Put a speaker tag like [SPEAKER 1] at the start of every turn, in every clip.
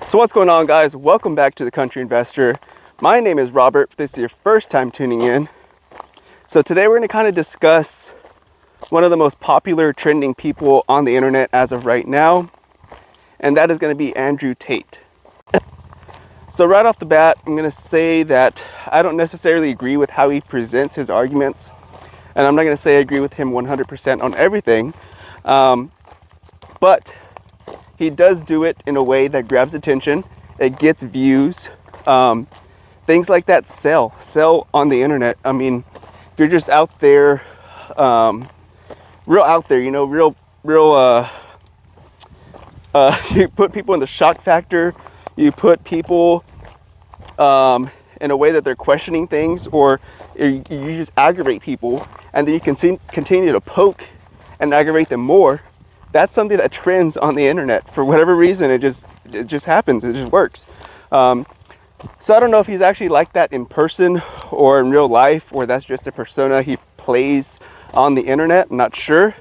[SPEAKER 1] So what's going on, guys? Welcome back to The Country Investor. My name is Robert. If this is your first time tuning in. So today we're going to kind of discuss one of the most popular trending people on the internet as of right now, and that is going to be Andrew Tate. So right off the bat, I'm going to say that I don't necessarily agree with how he presents his arguments, and I'm not going to say I agree with him 100% on everything, but he does do it in a way that grabs attention. It gets views. Things like that sell on the internet. I mean, if you're just out there, real out there, you know, real, you put people in the shock factor. You put people in a way that they're questioning things, or you just aggravate people, and then you can continue to poke and aggravate them more. That's something that trends on the internet for whatever reason. It just happens. It just works. So I don't know if he's actually like that in person or in real life, or that's just a persona he plays on the internet. I'm not sure.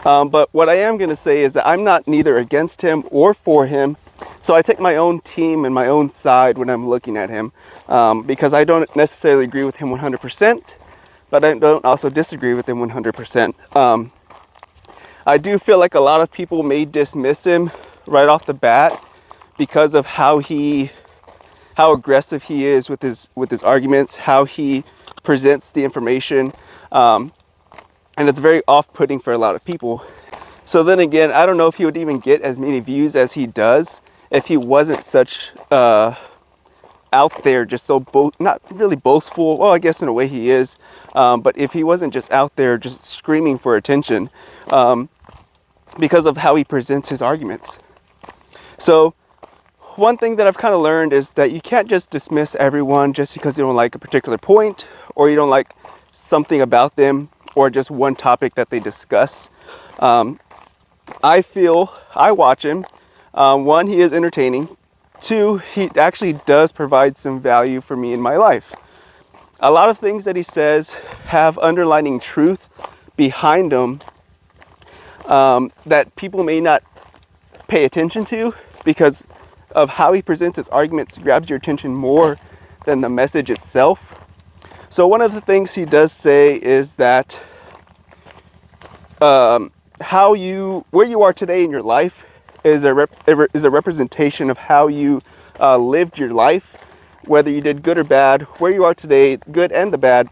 [SPEAKER 1] But what I am going to say is that I'm not neither against him or for him. So I take my own team and my own side when I'm looking at him, because I don't necessarily agree with him 100%, but I don't also disagree with him 100%. I do feel like a lot of people may dismiss him right off the bat because of how aggressive he is with his arguments, how he presents the information, and it's very off-putting for a lot of people. So then again, I don't know if he would even get as many views as he does if he wasn't such out there, just so not really boastful. Well, I guess in a way he is, but if he wasn't just out there just screaming for attention, because of how he presents his arguments. So one thing that I've kind of learned is that you can't just dismiss everyone just because you don't like a particular point, or you don't like something about them, or just one topic that they discuss. I watch him. One, he is entertaining. Two, he actually does provide some value for me in my life. A lot of things that he says have underlying truth behind them, that people may not pay attention to because of how he presents his arguments. Grabs your attention more than the message itself. So one of the things he does say is that where you are today in your life is a representation of how you lived your life, whether you did good or bad. Where you are today, good and the bad,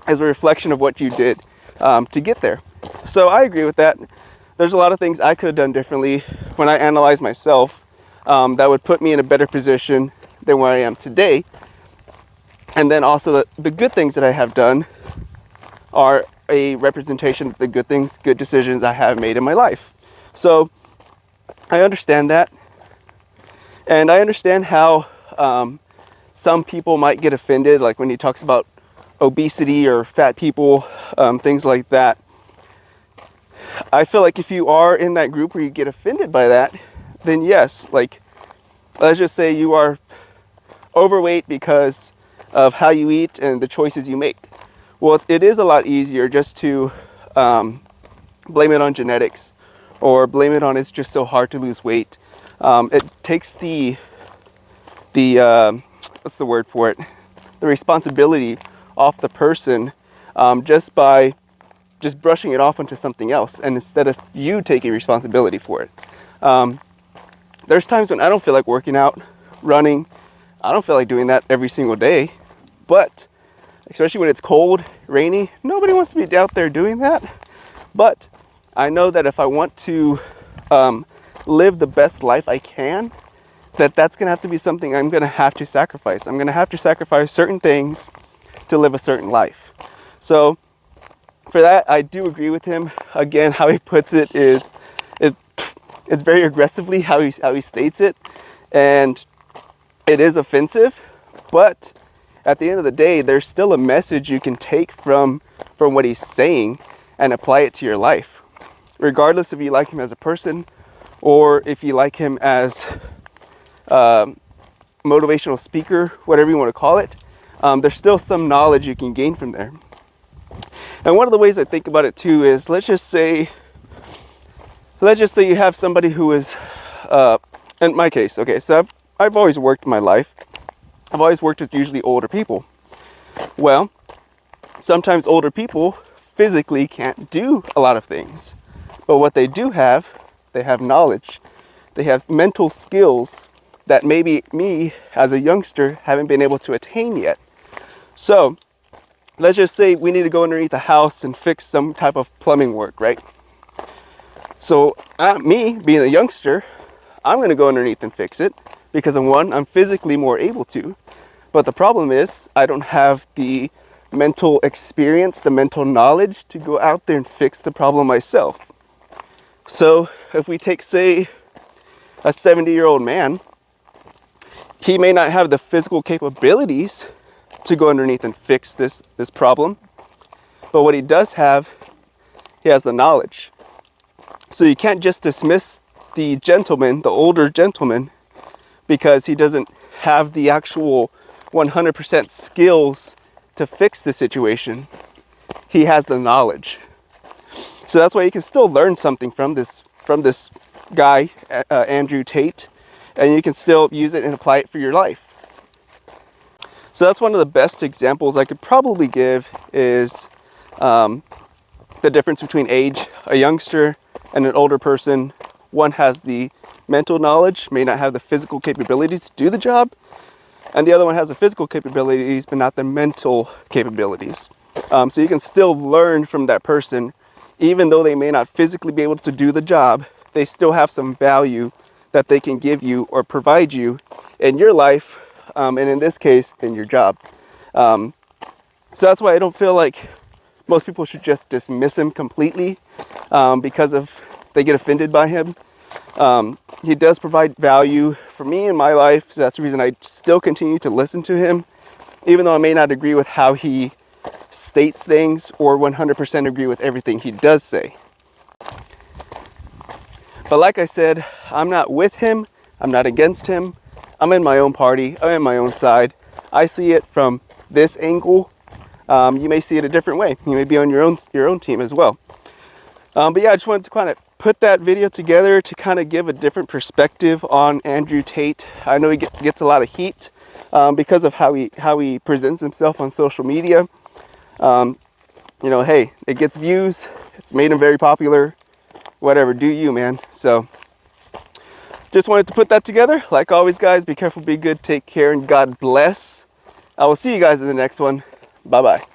[SPEAKER 1] is a reflection of what you did to get there. So I agree with that. There's a lot of things I could have done differently when I analyze myself, that would put me in a better position than where I am today. And then also the good things that I have done are a representation of the good things, good decisions I have made in my life. So I understand that. And I understand how some people might get offended, like when he talks about obesity or fat people, things like that. I feel like if you are in that group where you get offended by that, then yes, like, let's just say you are overweight because of how you eat and the choices you make. Well, it is a lot easier just to blame it on genetics, or blame it on it's just so hard to lose weight. It takes the what's the word for it? The responsibility off the person, just by just brushing it off onto something else, and instead of you taking responsibility for it. There's times when I don't feel like working out, running. I don't feel like doing that every single day, but especially when it's cold, rainy, nobody wants to be out there doing that. But I know that if I want to live the best life I can, that's going to have to be something I'm going to have to sacrifice. I'm going to have to sacrifice certain things to live a certain life. So for that, I do agree with him. Again, how he puts it is, it's very aggressively how he states it, and it is offensive. But at the end of the day, there's still a message you can take from what he's saying and apply it to your life, regardless if you like him as a person or if you like him as motivational speaker, whatever you want to call it. There's still some knowledge you can gain from there. And one of the ways I think about it too is, let's just say you have somebody who is in my case, okay, so I've always worked my life. I've always worked with usually older people. Well, sometimes older people physically can't do a lot of things. But what they do have, they have knowledge. They have mental skills that maybe me as a youngster haven't been able to attain yet. So let's just say we need to go underneath the house and fix some type of plumbing work, right? So me being a youngster, I'm going to go underneath and fix it because of one, I'm physically more able to. But the problem is I don't have the mental experience, the mental knowledge to go out there and fix the problem myself. So if we take, say, a 70-year-old man, he may not have the physical capabilities to go underneath and fix this problem. But what he does have, he has the knowledge. So you can't just dismiss the gentleman, the older gentleman, because he doesn't have the actual 100% skills to fix the situation. He has the knowledge. So that's why you can still learn something from this guy, Andrew Tate, and you can still use it and apply it for your life. So that's one of the best examples I could probably give is the difference between age. A youngster and an older person, one has the mental knowledge, may not have the physical capabilities to do the job, and the other one has the physical capabilities but not the mental capabilities. So you can still learn from that person. Even though they may not physically be able to do the job, they still have some value that they can give you or provide you in your life, and in this case, in your job. So that's why I don't feel like most people should just dismiss him completely because they get offended by him. He does provide value for me in my life, so that's the reason I still continue to listen to him, even though I may not agree with how he states things or 100% agree with everything he does say. But like I said, I'm not with him, I'm not against him, I'm in my own party, I'm in my own side. I see it from this angle. You may see it a different way. You may be on your own team as well. But yeah, I just wanted to kind of put that video together to kind of give a different perspective on Andrew Tate. I know he gets a lot of heat because of how he presents himself on social media. You know, hey, it gets views, it's made him very popular, whatever, do you, man. So just wanted to put that together. Like always, guys, be careful, be good, take care, and God bless. I will see you guys in the next one. Bye bye.